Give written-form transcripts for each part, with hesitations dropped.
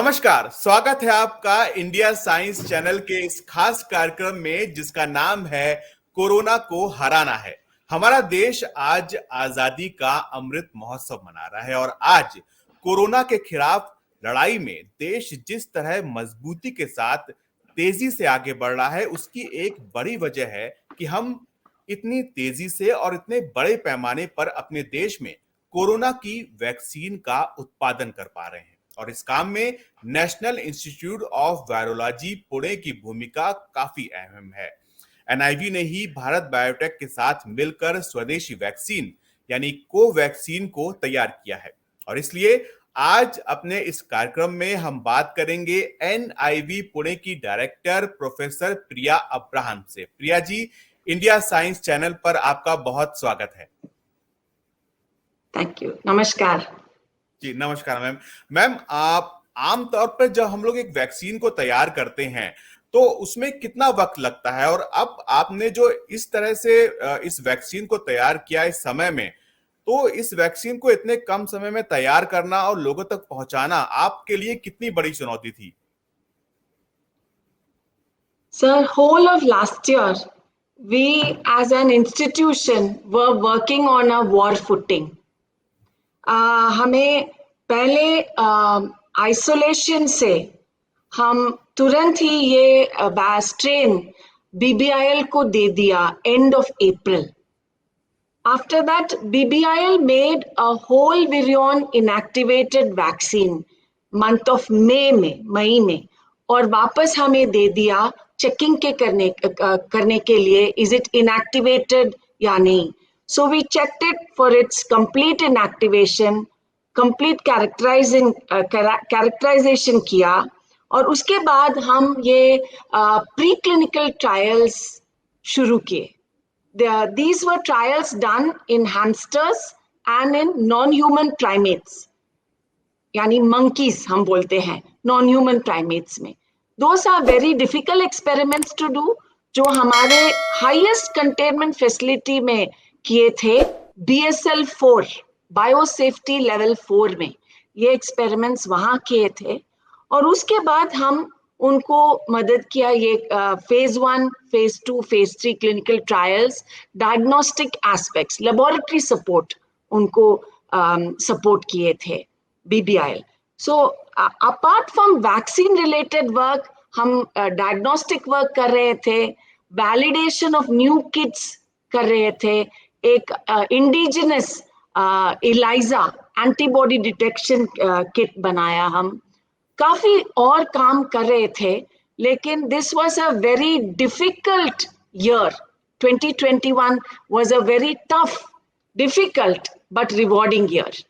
नमस्कार, स्वागत है आपका इंडिया साइंस चैनल के इस खास कार्यक्रम में जिसका नाम है कोरोना को हराना है। हमारा देश आज आजादी का अमृत महोत्सव मना रहा है और आज कोरोना के खिलाफ लड़ाई में देश जिस तरह मजबूती के साथ तेजी से आगे बढ़ रहा है उसकी एक बड़ी वजह है कि हम इतनी तेजी से और इतने बड़े पैमाने पर अपने देश में कोरोना की वैक्सीन का उत्पादन कर पा रहे हैं और इस काम में national institute of virology Pune की भूमिका काफी अहम है। एनआईवी ने ही भारत बायोटेक के साथ मिलकर स्वदेशी वैक्सीन यानी कोवैक्सीन को तैयार किया है और इसलिए आज अपने इस कार्यक्रम में हम बात करेंगे एनआईवी पुणे की डायरेक्टर प्रोफेसर प्रिया अब्राहम से। Priya ji, India science channel पर आपका बहुत स्वागत है। Thank you. नमस्कार जी, नमस्कार मैम। मैम, आप आमतौर पर जब हम लोग एक वैक्सीन को तैयार करते हैं तो उसमें कितना वक्त लगता है, और अब आपने जो इस तरह से इस वैक्सीन को तैयार किया इस समय में, तो इस वैक्सीन को इतने कम समय में तैयार करना और लोगों तक पहुंचाना आपके लिए कितनी बड़ी चुनौती थी? Sir, whole of last year we as an institution were working on a war footing. हमें पहले आइसोलेशन से हम तुरंत ही ये स्ट्रेन BBIL को दे दिया end of April. After that, BBIL made a whole virion inactivated vaccine month of मई में, और वापस हमें दे दिया चेकिंग के करने के लिए इज इट इनएक्टिवेटेड या नहीं. So we checked it for its complete inactivation, complete characterization किया, और उसके बाद हम ये प्रीक्लिनिकल ट्रायल्स शुरू किए. These were trials done in hamsters and in non-human primates, यानी monkeys हम बोलते हैं non-human primates में. Those are very difficult experiments to do, जो हमारे highest containment facility में किए थे BSL-4 बायोसेफ्टी लेवल 4 में. ये एक्सपेरिमेंट्स वहां किए थे और उसके बाद हम उनको मदद किया ये phase 1, phase 2, phase 3 clinical trials, diagnostic aspects, laboratory support उनको सपोर्ट किए थे BBIL. So apart from vaccine related work, हम डायग्नोस्टिक वर्क कर रहे थे, वैलिडेशन ऑफ न्यू किट्स कर रहे थे, एक indigenous ELISA antibody detection kit बनाया, हम काफी और काम कर रहे थे. लेकिन this was a very difficult year. 2021 was a very tough, difficult but rewarding year.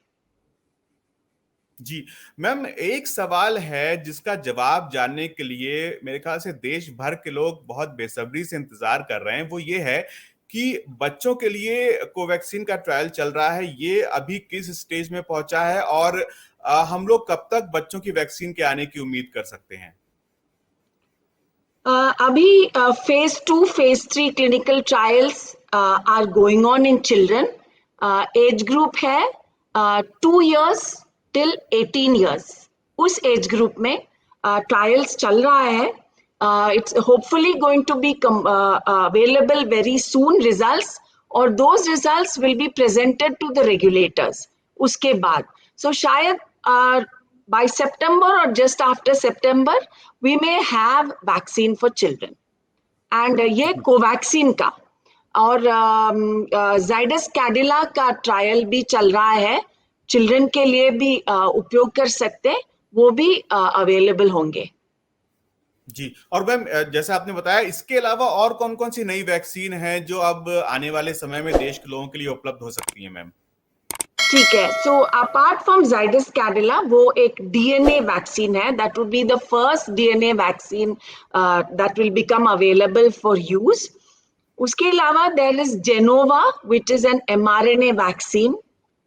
जी मैम, एक सवाल है जिसका जवाब जानने के लिए मेरे ख्याल से देश भर के लोग बहुत बेसब्री से इंतजार कर रहे हैं. वो ये है कि बच्चों के लिए कोवैक्सीन का ट्रायल चल रहा है, ये अभी किस स्टेज में पहुंचा है और हम लोग कब तक बच्चों की वैक्सीन के आने की उम्मीद कर सकते हैं? अभी phase 2, phase 3 clinical trials are going on in children. Age group है 2 years till 18 years. उस एज ग्रुप में ट्रायल्स चल रहा है. It's hopefully going to be available very soon results, और those results will be presented to the regulators उसके बाद. So शायद by September or just after September we may have vaccine for children. And ये Covaxin का और Zydus Cadila का trial भी चल रहा है, चिल्ड्रन के लिए भी उपयोग कर सकते, वो भी अवेलेबल होंगे. जी, और मैम जैसा आपने बताया, इसके अलावा और कौन कौन सी नई वैक्सीन है जो अब आने वाले समय में देश के लोगों के लिए उपलब्ध हो सकती है मैम? ठीक है. So apart from Zydus Cadila, वो एक DNA वैक्सीन है. That would be the first DNA vaccine that will become available for use. उसके अलावा there is Genova, which is an mRNA vaccine.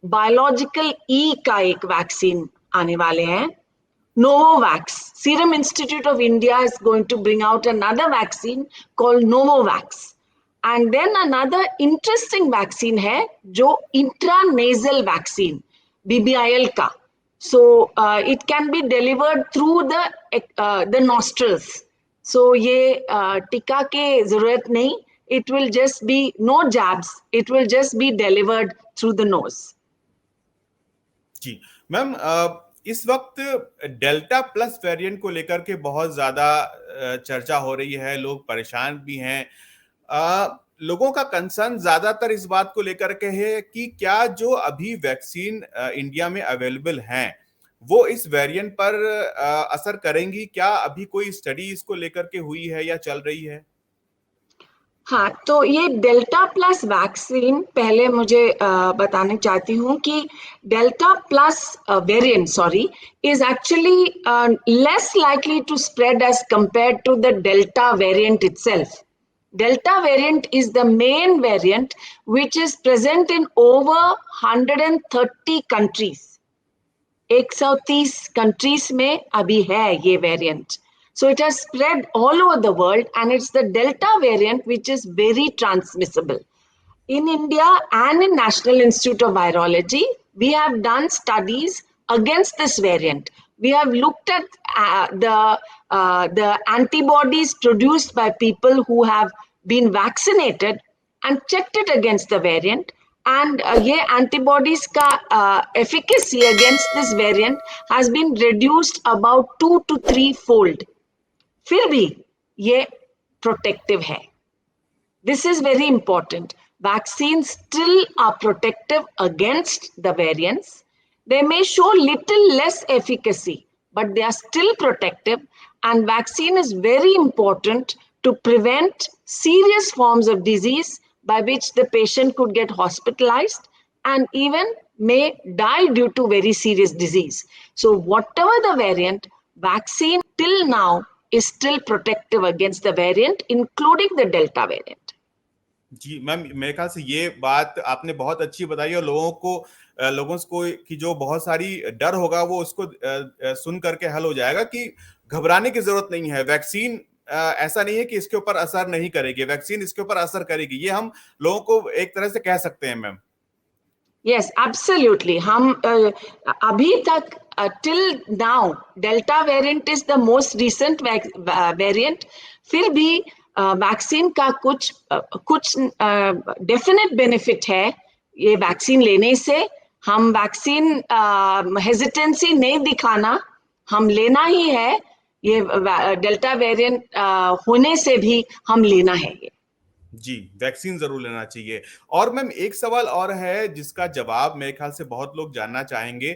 Biological E का एक vaccine आने वाले हैं, Novavax. Serum Institute of India is going to bring out another vaccine called Novavax. And then another interesting vaccine है जो intranasal vaccine BBIL का. So it can be delivered through the nostrils. So ये टीका के जरूरत नहीं. It will just be no jabs. It will just be delivered through the nose. जी ma'am, इस वक्त डेल्टा प्लस वेरिएंट को लेकर के बहुत ज्यादा चर्चा हो रही है, लोग परेशान भी हैं। लोगों का कंसर्न ज्यादातर इस बात को लेकर के है कि क्या जो अभी वैक्सीन इंडिया में अवेलेबल हैं वो इस वेरिएंट पर असर करेंगी? क्या अभी कोई स्टडी इसको लेकर के हुई है या चल रही है? हाँ, तो ये डेल्टा प्लस वैक्सीन पहले मुझे बताना चाहती हूँ कि delta plus variant is actually less likely to spread as compared to the delta variant itself. Delta variant is the main variant which is present in over 130 countries. 130 countries में अभी है ये variant. So it has spread all over the world, and it's the Delta variant which is very transmissible. In India and in National Institute of Virology, we have done studies against this variant. We have looked at the antibodies produced by people who have been vaccinated and checked it against the variant. And ये antibodies का efficacy against this variant has been reduced about 2 to 3 fold. फिर भी ये protective है. This is very important. Vaccines still are protective against the variants. They may show little less efficacy, but they are still protective, and vaccine is very important to prevent serious forms of disease by which the patient could get hospitalized and even may die due to very serious disease. So whatever the variant, vaccine till now is still protective against the variant, including the Delta variant. जी ma'am, मेरे ख्याल से ये बात आपने बहुत अच्छी बताई और लोगों को की जो बहुत सारी डर होगा वो उसको सुन करके हल हो जाएगा कि घबराने की जरूरत नहीं है। वैक्सीन ऐसा नहीं है कि इसके ऊपर असर नहीं करेगी, वैक्सीन इसके ऊपर असर करेगी, ये हम लोगों को एक तरह से कह सकते हैं मैम। Yes, absolutely. हम अभी तक till now Delta variant is the most recent variant. फिर भी वैक्सीन का कुछ डेफिनेट बेनिफिट है ये वैक्सीन लेने से. हम वैक्सीन हेजिटेंसी नहीं दिखाना, हम लेना ही है. ये डेल्टा वेरिएंट होने से भी हम लेना है ये. जी, वैक्सीन जरूर लेना चाहिए। और मैम एक सवाल और है जिसका जवाब मेरे ख्याल से बहुत लोग जानना चाहेंगे,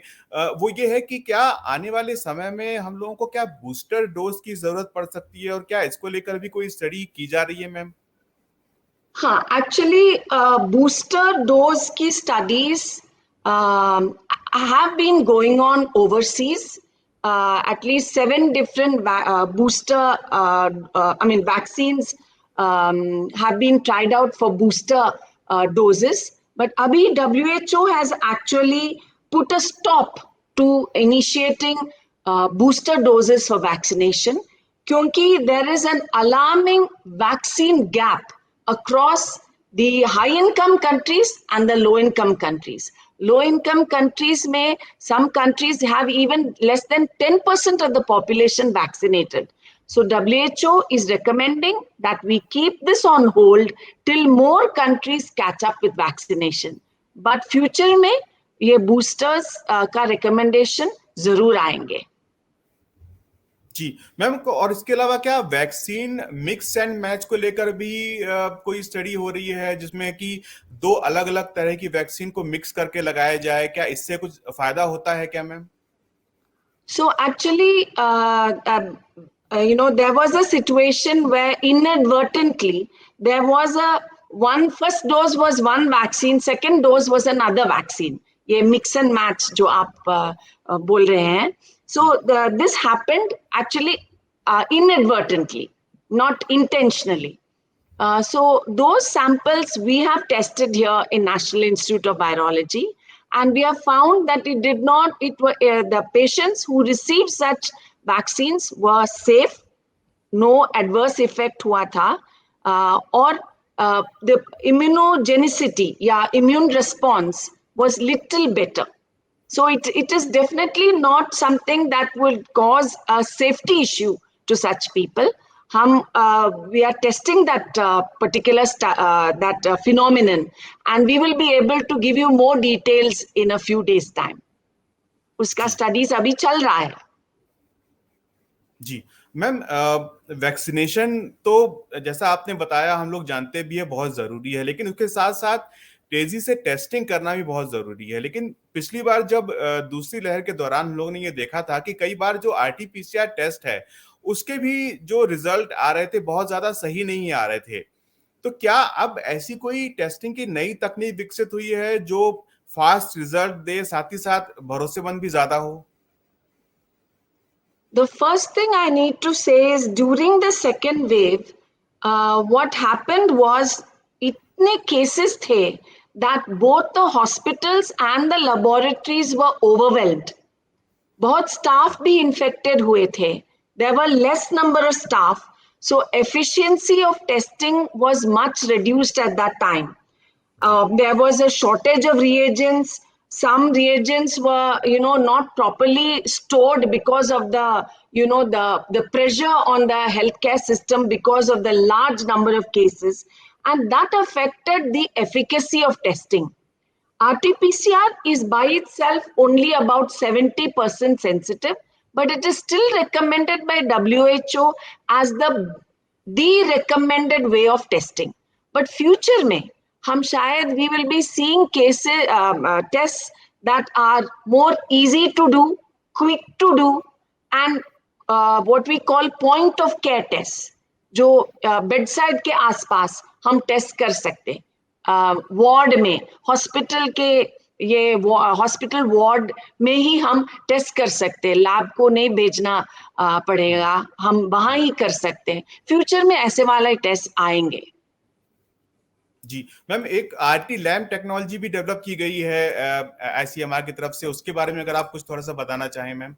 वो ये है कि क्या आने वाले समय में हम लोगों को क्या बूस्टर डोज की जरूरत पड़ सकती है और क्या इसको लेकर भी कोई स्टडी की जा रही है मैम? हाँ, एक्चुअली बूस्टर डोज की studies have been going on overseas. At least 7 different vaccines have been tried out for booster doses. But abhi WHO has actually put a stop to initiating booster doses for vaccination, kyunki there is an alarming vaccine gap across the high-income countries and the low-income countries. Low-income countries may, some countries have even less than 10% of the population vaccinated. So WHO is recommending that we keep this on hold till more countries catch up with vaccination. But future में ये boosters का recommendation जरूर आएंगे. जी ma'am, और इसके अलावा क्या vaccine mix and match को लेकर भी कोई स्टडी हो रही है जिसमें कि 2 अलग अलग तरह की वैक्सीन को मिक्स करके लगाया जाए? क्या इससे कुछ फायदा होता है क्या ma'am? So actually, there was a situation where inadvertently there was first dose was one vaccine, second dose was another vaccine. ये mix and match जो आप बोल रहे हैं. So this happened actually inadvertently, not intentionally. So those samples we have tested here in National Institute of Virology, and we have found that the patients who received such vaccines were safe, no adverse effect हुआ था, और the immunogenicity या immune response was little better. So it is definitely not something that will cause a safety issue to such people. We are testing that phenomenon, and we will be able to give you more details in a few days time. उसका जी studies अभी चल रहा है. जी ma'am, vaccination तो जैसा आपने बताया हम लोग जानते भी है बहुत जरूरी है, लेकिन उसके साथ साथ तेजी से टेस्टिंग करना भी बहुत जरूरी है। लेकिन पिछली बार जब दूसरी लहर के दौरान हम लोगों ने ये देखा था कि कई बार जो आरटीपीसीआर टेस्ट है उसके भी जो रिजल्ट आ रहे थे बहुत ज्यादा सही नहीं आ रहे थे। तो क्या अब ऐसी कोई टेस्टिंग की नई तकनीक विकसित हुई है जो फास्ट रिजल्ट दे, साथ ही साथ भरोसेमंद भी ज्यादा हो? The first thing I need to say is during the second wave, what happened was itne cases the that both the hospitals and the laboratories were overwhelmed. बहुत staff भी infected हुए थे. There were less number of staff, so efficiency of testing was much reduced at that time. Ji There was a shortage of reagents. Some reagents were, not properly stored because of the pressure on the healthcare system because of the large number of cases, and that affected the efficacy of testing. RT-PCR is by itself only about 70% sensitive, but it is still recommended by WHO as the recommended way of testing. But future में हम शायद we will be seeing cases tests that are more easy to do, quick to do, and what we call point of care tests, जो bedside के आसपास हम test कर सकते, ward में, हॉस्पिटल के ये हॉस्पिटल वार्ड में ही हम टेस्ट कर सकते हैं, लैब को नहीं भेजना पड़ेगा, हम वहां ही कर सकते हैं. फ्यूचर में ऐसे वाले टेस्ट आएंगे. जी मैम, एक आरटी लैम्प टेक्नोलॉजी भी डेवलप की गई है आईसीएमआर की तरफ से, उसके बारे में अगर आप कुछ थोड़ा सा बताना चाहें ma'am.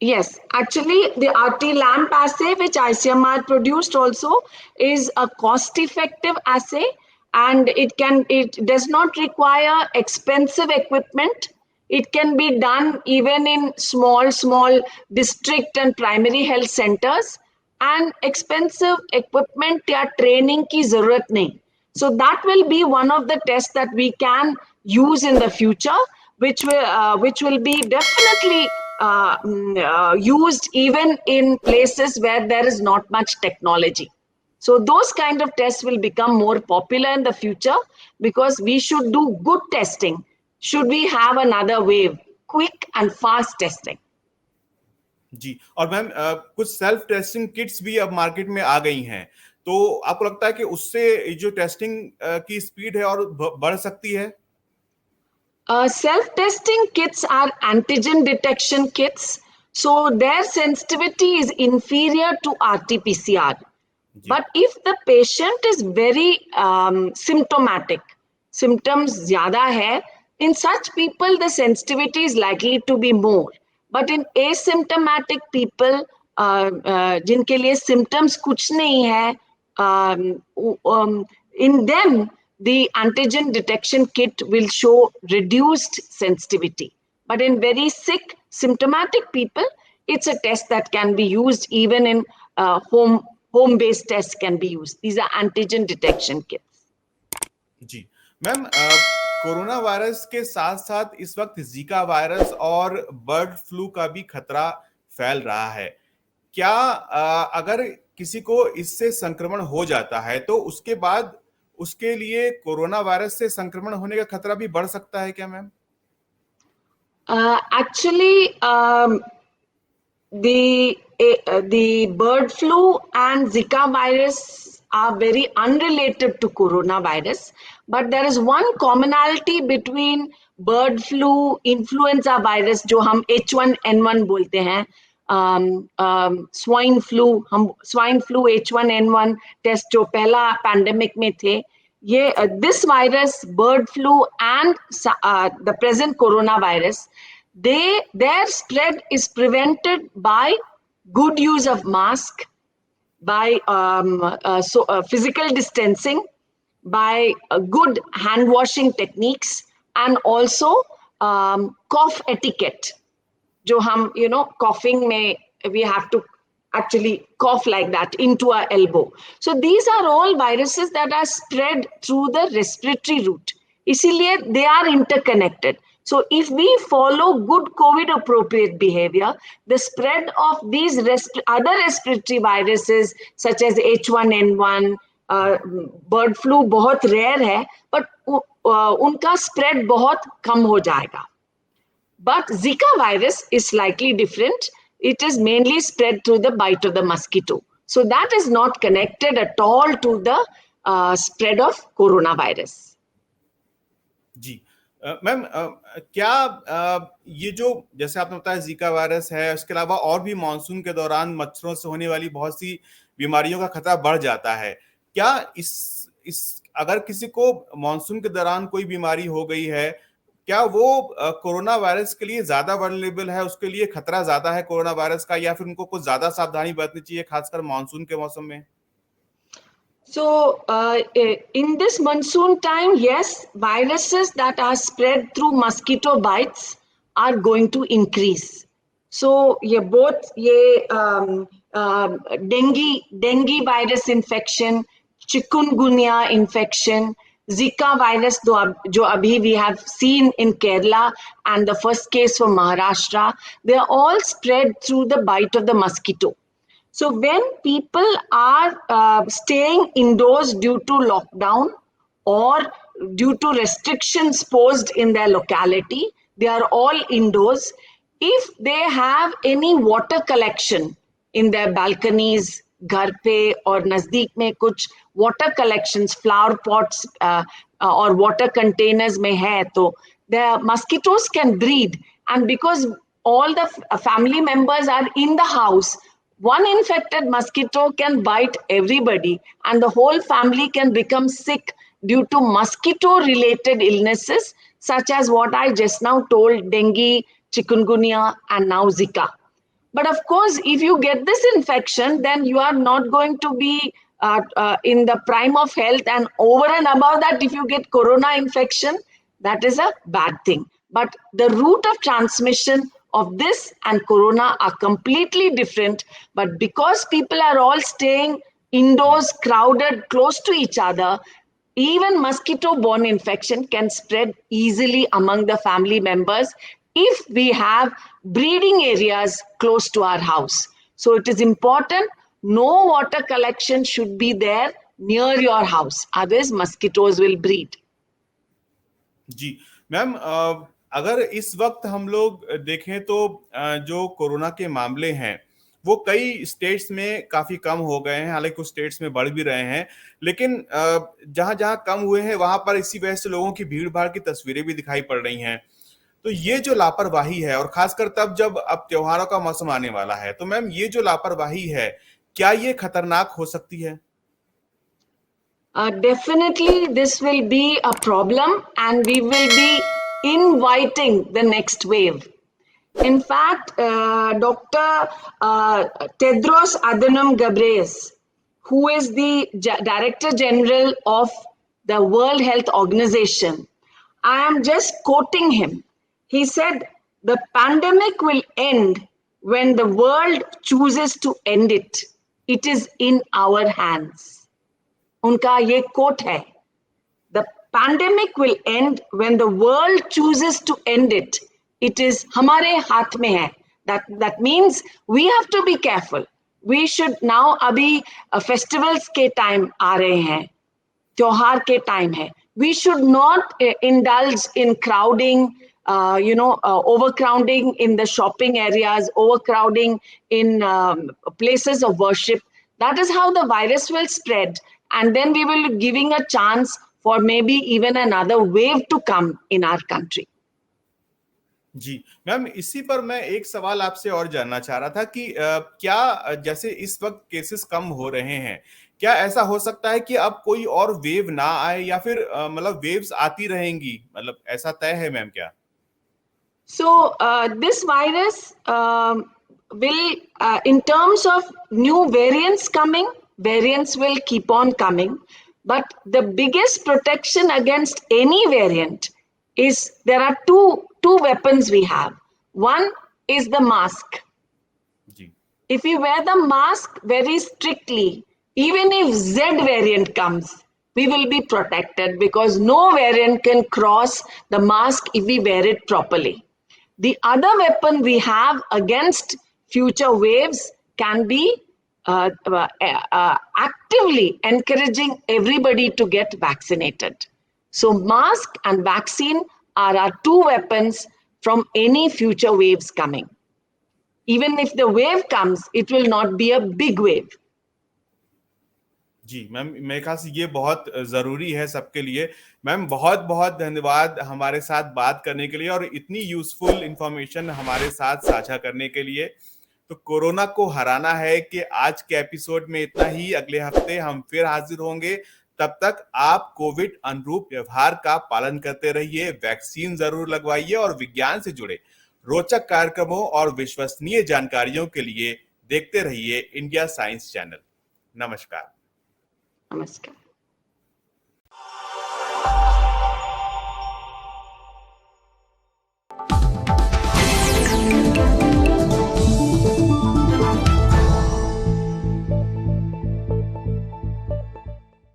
Yes, actually, the RT-LAMP assay, which ICMR produced also, is a cost-effective assay, and it does not require expensive equipment. It can be done even in small district and primary health centers, and expensive equipment या training की जरूरत नहीं. So that will be one of the tests that we can use in the future, which will be definitely used even in places where there is not much technology. So those kind of tests will become more popular in the future because we should do good testing. Should we have another wave, quick and fast testing. जी, और ma'am कुछ self testing kits भी अब market में आ गई हैं, तो आपको लगता है कि उससे जो टेस्टिंग की स्पीड है और बढ़ सकती है? Self-testing kits are antigen detection kits, so their sensitivity is inferior to RT-PCR. Ji But if the patient is very symptomatic, symptoms zyada hai, in such people the sensitivity is likely to be more. But in asymptomatic people, जिनके लिए symptoms कुछ नहीं है, in them the antigen detection kit will show reduced sensitivity. But in very sick, symptomatic people, it's a test that can be used even in home-based tests can be used. These are antigen detection kits. जी ma'am, corona virus के साथ साथ इस वक्त Zika virus और bird flu का भी खतरा फैल रहा है। क्या अगर किसी को इससे संक्रमण हो जाता है तो उसके बाद उसके लिए कोरोना वायरस से संक्रमण होने का खतरा भी बढ़ सकता है क्या ma'am? Actually, the bird flu and Zika virus are very unrelated to coronavirus, but there is one commonality between bird flu, influenza virus, जो हम H1N1 बोलते हैं, swine flu, हम swine flu H1N1 टेस्ट जो पहला पैंडेमिक में थे, ये this virus, bird flu and the present coronavirus, their spread is prevented by good use of mask, by physical distancing, by good hand washing techniques, and also cough etiquette. जो हम coughing में we have to actually cough like that into our elbow. So these are all viruses that are spread through the respiratory route. इसीलिए they are interconnected. So if we follow good COVID appropriate behavior, the spread of these other respiratory viruses such as H1N1, bird flu बहुत rare है, but उनका spread बहुत कम हो जाएगा. But Zika virus is slightly different. It is mainly spread through the bite of the mosquito. So that is not connected at all to the spread of coronavirus. जी ma'am, क्या ये जो जैसे आपने बताया जीका वायरस है, उसके अलावा और भी मानसून के दौरान मच्छरों से होने वाली बहुत सी बीमारियों का खतरा बढ़ जाता है. क्या इस अगर किसी को मानसून के दौरान कोई बीमारी हो गई है, क्या वो कोरोना वायरस के लिए ज्यादा वल्नरेबल है, उसके लिए खतरा ज्यादा है कोरोना वायरस का, या फिर उनको कुछ ज्यादा सावधानी बरतनी चाहिए खासकर मानसून के मौसम में? So in this monsoon time, yes, viruses that are spread through mosquito bites are going to increase. So dengue virus infection, chikungunya infection, Zika virus, जो अभी we have seen in Kerala and the first case from Maharashtra, they are all spread through the bite of the mosquito. So when people are staying indoors due to lockdown or due to restrictions posed in their locality, they are all indoors. If they have any water collection in their balconies, घर पे और नजदीक में कुछ water collections, flower pots or water containers में है, तो the mosquitoes can breed, and because all the family members are in the house, one infected mosquito can bite everybody and the whole family can become sick due to mosquito related illnesses such as what I just now told, dengue, chikungunya and now Zika. But of course, if you get this infection, then you are not going to be in the prime of health, and over and above that, if you get corona infection, that is a bad thing. But the route of transmission of this and corona are completely different. But because people are all staying indoors, crowded, close to each other, even mosquito-borne infection can spread easily among the family members if we have breeding areas close to our house. So it is important, no water collection should be there near your house, otherwise mosquitoes will breed. जी ma'am, अगर इस वक्त हम लोग देखें तो जो corona के मामले हैं वो कई स्टेट्स में काफी कम हो गए हैं, हालांकि कुछ स्टेट्स में बढ़ भी रहे हैं, लेकिन जहां जहां कम हुए हैं वहां पर इसी वजह से लोगों की भीड़ भाड़ की तस्वीरें भी दिखाई पड़ रही हैं. तो ये जो लापरवाही है, और खासकर तब जब अब त्योहारों का मौसम आने वाला है, तो मैम ये जो लापरवाही है, क्या ये खतरनाक हो सकती है? Definitely this will be a problem and we will be inviting the next wave. In fact, Dr. Tedros Adhanom Ghebreyesus, who is the Director General of the World Health Organization, I am just quoting him. He said, the pandemic will end when the world chooses to end it. It is in our hands. उनका ये coat है, the pandemic will end when the world chooses to end it. It is हमारे हाथ में है. That means we have to be careful. We should now, अभी festivals के time आ रहे हैं, त्योहार के time है. We should not indulge in crowding, overcrowding in the shopping areas, overcrowding in places of worship. That is how the virus will spread. And then we will be giving a chance for maybe even another wave to come in our country. जी ma'am, इसी पर मैं एक सवाल आपसे और जानना चाह रहा था कि क्या जैसे इस वक्त केसेस कम हो रहे हैं, क्या ऐसा हो सकता है कि अब कोई और वेव ना आए, या फिर मतलब वेव्स आती रहेंगी, मतलब ऐसा तय है मैम क्या? So this virus will, in terms of new variants coming, variants will keep on coming. But the biggest protection against any variant is there are two weapons we have. One is the mask. जी. If we wear the mask very strictly, even if Z variant comes, we will be protected because no variant can cross the mask if we wear it properly. The other weapon we have against future waves can be actively encouraging everybody to get vaccinated. So, mask and vaccine are our two weapons from any future waves coming. Even if the wave comes, it will not be a big wave. जी ma'am, मेरे ख्याल से ये बहुत जरूरी है सबके लिए. मैम बहुत बहुत धन्यवाद हमारे साथ बात करने के लिए और इतनी यूजफुल इंफॉर्मेशन हमारे साथ साझा करने के लिए. तो कोरोना को हराना है कि आज के एपिसोड में इतना ही. अगले हफ्ते हम फिर हाजिर होंगे. तब तक आप कोविड अनुरूप व्यवहार का पालन करते रहिए, वैक्सीन जरूर लगवाइए और विज्ञान से जुड़े रोचक कार्यक्रमों और विश्वसनीय जानकारियों के लिए देखते रहिए इंडिया साइंस चैनल. नमस्कार. Namaskar.